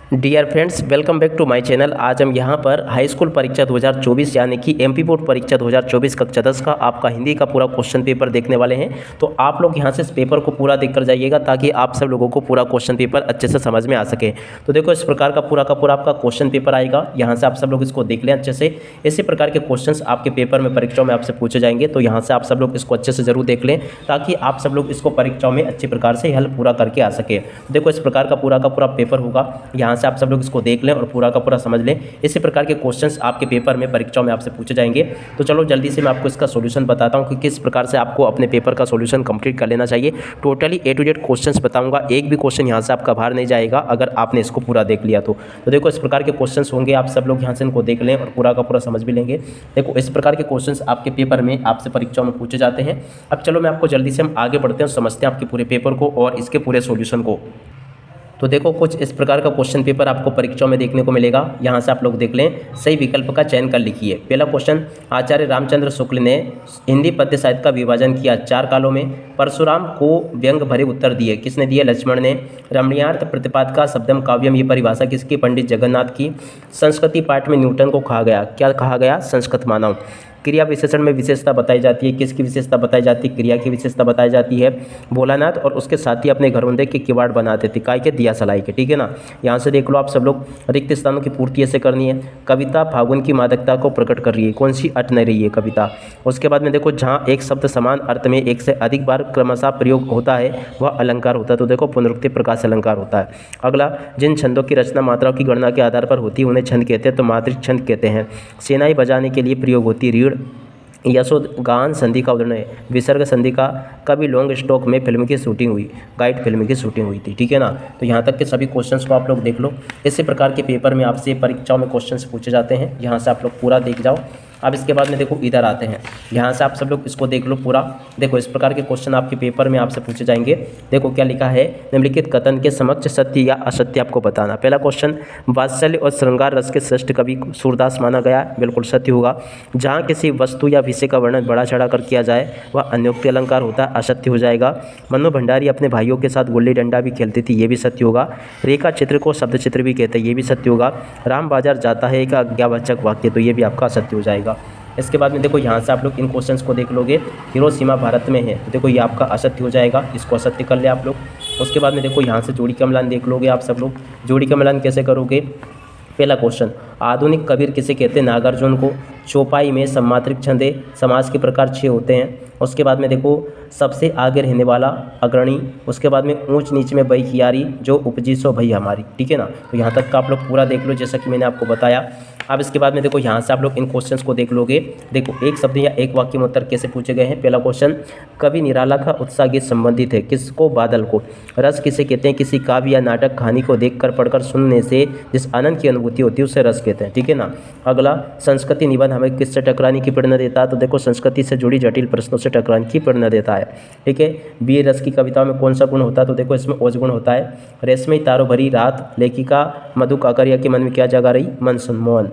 Dear friends, welcome back to my channel. आज हम यहाँ पर हाई स्कूल परीक्षा 2024 यानी कि एमपी बोर्ड परीक्षा 2024 कक्षा 10 का आपका हिंदी का पूरा क्वेश्चन पेपर देखने वाले हैं। तो आप लोग यहाँ से इस पेपर को पूरा देखकर जाइएगा ताकि आप सब लोगों को पूरा क्वेश्चन पेपर अच्छे से समझ में आ सके। तो देखो, इस प्रकार का पूरा आपका क्वेश्चन पेपर आएगा। यहाँ से आप सब लोग इसको देख लें अच्छे से। इसी प्रकार के क्वेश्चन आपके पेपर में परीक्षाओं में आपसे पूछे जाएंगे, तो यहाँ से आप सब लोग इसको अच्छे से जरूर देख लें ताकि आप सब लोग इसको परीक्षाओं में अच्छी प्रकार से हल पूरा करके आ सके। देखो, इस प्रकार का पूरा पेपर होगा। यहाँ से आप सब लोग इसको देख लें और पूरा का पूरा समझ लें। इसी प्रकार के क्वेश्चंस आपके पेपर में परीक्षाओं में आपसे पूछे जाएंगे। तो चलो जल्दी से मैं आपको इसका सॉल्यूशन बताता हूं कि किस प्रकार से आपको अपने पेपर का सॉल्यूशन कंप्लीट कर लेना चाहिए। Totally A to Z questions बताऊंगा, एक भी क्वेश्चन यहाँ से आपका बाहर नहीं जाएगा अगर आपने इसको पूरा देख लिया तो। देखो, इस प्रकार के क्वेश्चंस होंगे, आप सब लोग यहाँ से इनको देख लें और पूरा का पूरा समझ भी लेंगे। देखो, इस प्रकार के क्वेश्चंस आपके पेपर में आपसे परीक्षाओं में पूछे जाते हैं। अब चलो मैं आपको जल्दी से हम आगे बढ़ते हैं और समझते हैं आपके पूरे पेपर को और इसके पूरे सॉल्यूशन को। तो देखो, कुछ इस प्रकार का क्वेश्चन पेपर आपको परीक्षाओं में देखने को मिलेगा। यहाँ से आप लोग देख लें, सही विकल्प का चयन कर लिखिए। पहला क्वेश्चन, आचार्य रामचंद्र शुक्ल ने हिंदी पद्य साहित्य का विभाजन किया 4 कालों में। परशुराम को व्यंग भरे उत्तर दिए, किसने दिए? लक्ष्मण ने। रमणीयार्थ प्रतिपादका शब्दम काव्यम, ये परिभाषा किसकी? पंडित जगन्नाथ की। संस्कृति पाठ में न्यूटन को कहा गया, क्या कहा गया? संस्कृत मानव। क्रिया विशेषण में विशेषता बताई जाती है, किसकी विशेषता बताई जाती है? क्रिया की विशेषता बताई जाती है। भोलानाथ और उसके साथी अपने घरोंदे के किवाड़ बनाते थे, काय के? दिया सलाई के। ठीक है ना। यहाँ से देख लो आप सब लोग, रिक्त स्थानों की पूर्ति ऐसे करनी है। कविता फागुन की मादकता को प्रकट कर रही है, कौन सी? अट नहीं रही है कविता। उसके बाद में देखो, जहाँ एक शब्द समान अर्थ में एक से अधिक बार क्रमशः प्रयोग होता है वह अलंकार होता है। तो देखो, पुनरुक्ति प्रकाश अलंकार होता है। अगला, जिन छंदों की रचना मात्राओं की गणना के आधार पर होती है उन्हें छंद कहते हैं, तो मात्रिक छंद कहते हैं। सेनाई बजाने के लिए प्रयोग होती रीढ़। यशोगान संधि का उदाहरण है। विसर्ग संधि का कभी लॉन्ग स्टॉक में फिल्म की शूटिंग हुई, गाइड फिल्म की शूटिंग हुई थी। ठीक है ना। तो यहाँ तक के सभी क्वेश्चंस को आप लोग देख लो। इसी प्रकार के पेपर में आपसे परीक्षाओं में क्वेश्चंस पूछे जाते हैं। यहाँ से आप लोग पूरा देख जाओ। अब इसके बाद में देखो, इधर आते हैं। यहाँ से आप सब लोग इसको देख लो पूरा। देखो, इस प्रकार के क्वेश्चन आपके पेपर में आपसे पूछे जाएंगे। देखो क्या लिखा है, निम्नलिखित कथन के समक्ष सत्य या असत्य आपको बताना। पहला क्वेश्चन, वात्सल्य और श्रृंगार रस के श्रेष्ठ कवि सूरदास माना गया, बिल्कुल सत्य होगा। जहाँ किसी वस्तु या विषय का वर्णन बढ़ा चढ़ा कर किया जाए वह अन्योक्ति अलंकार होता है, असत्य हो जाएगा। मनु भंडारी अपने भाइयों के साथ गुल्ली डंडा भी खेलती थी, ये भी सत्य होगा। रेखा चित्र को शब्द चित्र भी कहते हैं, ये भी सत्य होगा। राम बाजार जाता है एक आज्ञावाचक वाक्य, तो ये भी आपका असत्य हो जाएगा। इसके बाद में देखो, यहाँ से आप लोग इन क्वेश्चंस को देख लोगे। हिरोशिमा भारत में है, तो देखो ये आपका असत्य हो जाएगा, इसको असत्य कर ले आप लोग। उसके बाद में देखो, यहाँ से जोड़ी का मिलान देख लोगे आप सब लोग। जोड़ी का मिलान कैसे करोगे? पहला क्वेश्चन, आधुनिक कबीर किसे कहते हैं? नागार्जुन को। चौपाई में सम्मात्रिक छंदे, समास के प्रकार 6 होते हैं। उसके बाद में देखो, सबसे आगे रहने वाला अग्रणी। उसके बाद में ऊंच नीच में बई कियारी, जो उपजी सो भई हमारी। ठीक है ना। तो यहाँ तक का आप लोग पूरा देख लो जैसा कि मैंने आपको बताया। अब इसके बाद में देखो, यहाँ से आप लोग इन क्वेश्चंस को देख लोगे। देखो, एक शब्द या एक वाक्य में उत्तर कैसे पूछे गए हैं। पहला क्वेश्चन, कवि निराला का उत्साह गीत संबंधित है, किसको? बादल को। रस किसे कहते हैं? किसी काव्य या नाटक कहानी को देखकर पढ़कर सुनने से जिस आनंद की अनुभूति होती है उसे रस कहते हैं। ठीक है ना। अगला, संस्कृति निबंध हमें किससे टकराने की प्रेरणा देता है? तो देखो, संस्कृति से जुड़ी जटिल प्रश्नों से टकराने की प्रेरणा देता है। ठीक है। बी रस की कविताओं में कौन सा गुण होता है? तो देखो, इसमें ओज गुण होता है। रेशमी तारों भरी रात, लेखिका मधु काकरिया के मन में क्या जगा रही? मन सम्मोहन।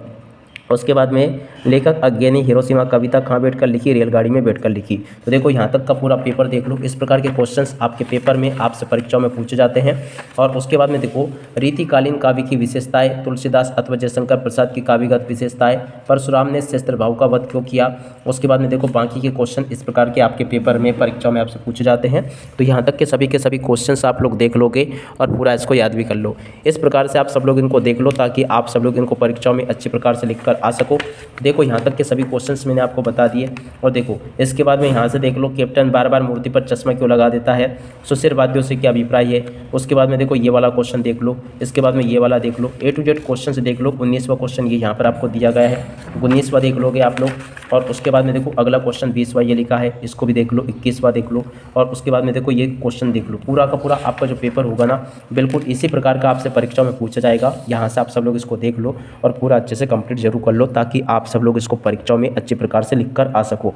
उसके बाद में लेखक अज्ञे ने हिरोशिमा कविता कहाँ बैठकर लिखी? रेलगाड़ी में बैठकर लिखी। तो देखो, यहाँ तक का पूरा पेपर देख लो। इस प्रकार के क्वेश्चंस आपके पेपर में आपसे परीक्षाओं में पूछे जाते हैं। और उसके बाद में देखो, रीतिकालीन काव्य की विशेषताएं, तुलसीदास अथवा जयशंकर प्रसाद की काव्यगत विशेषताएं, परशुराम ने शस्त्र भाव का वध क्यों किया। उसके बाद में देखो, बाकी के क्वेश्चन इस प्रकार के आपके पेपर में परीक्षाओं में आपसे पूछे जाते हैं। तो यहाँ तक के सभी क्वेश्चंस आप लोग देख लोगे और पूरा इसको याद भी कर लो। इस प्रकार से आप सब लोग इनको देख लो ताकि आप सब लोग इनको परीक्षाओं में अच्छी प्रकार से लिख कर आ सको। देखो, यहाँ तक के सभी क्वेश्चंस मैंने आपको बता दिए। और देखो, इसके बाद में यहाँ से देख लो, कैप्टन बार बार मूर्ति पर चश्मा क्यों लगा देता है? सुशिरवादियों से क्या अभिप्राय है? उसके बाद में देखो, ये वाला क्वेश्चन देख लो। इसके बाद में ये वाला देख लो। A to Z क्वेश्चन से देख लो। 19वां क्वेश्चन ये यहाँ पर आपको दिया गया है, 19वां देख लोगे आप लोग। और उसके बाद में देखो, अगला क्वेश्चन 20वां ये लिखा है, इसको भी देख लो। 21वां देख लो। और उसके बाद में देखो, ये क्वेश्चन देख लो। पूरा का पूरा आपका जो पेपर होगा ना, बिल्कुल इसी प्रकार का आपसे परीक्षा में पूछा जाएगा। यहाँ से आप सब लोग इसको देख लो और पूरा अच्छे से कंप्लीट जरूर कर लो ताकि आप सब लोग इसको परीक्षाओं में अच्छी प्रकार से लिख कर आ सको।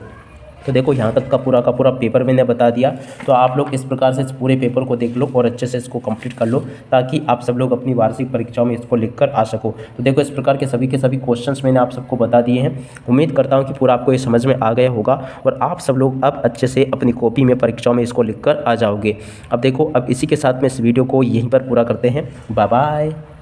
तो देखो, यहाँ तक का पूरा पेपर मैंने बता दिया। तो आप लोग इस प्रकार से इस पूरे पेपर को देख लो और अच्छे से इसको कंप्लीट कर लो ताकि आप सब लोग अपनी वार्षिक परीक्षाओं में इसको लिख कर आ सको। तो देखो, इस प्रकार के सभी क्वेश्चंस मैंने आप सबको बता दिए हैं। उम्मीद करता हूँ कि पूरा आपको ये समझ में आ गया होगा और आप सब लोग अब अच्छे से अपनी कॉपी में परीक्षाओं में इसको लिख कर आ जाओगे। अब देखो, अब इसी के साथ में इस वीडियो को यहीं पर पूरा करते हैं। Bye bye.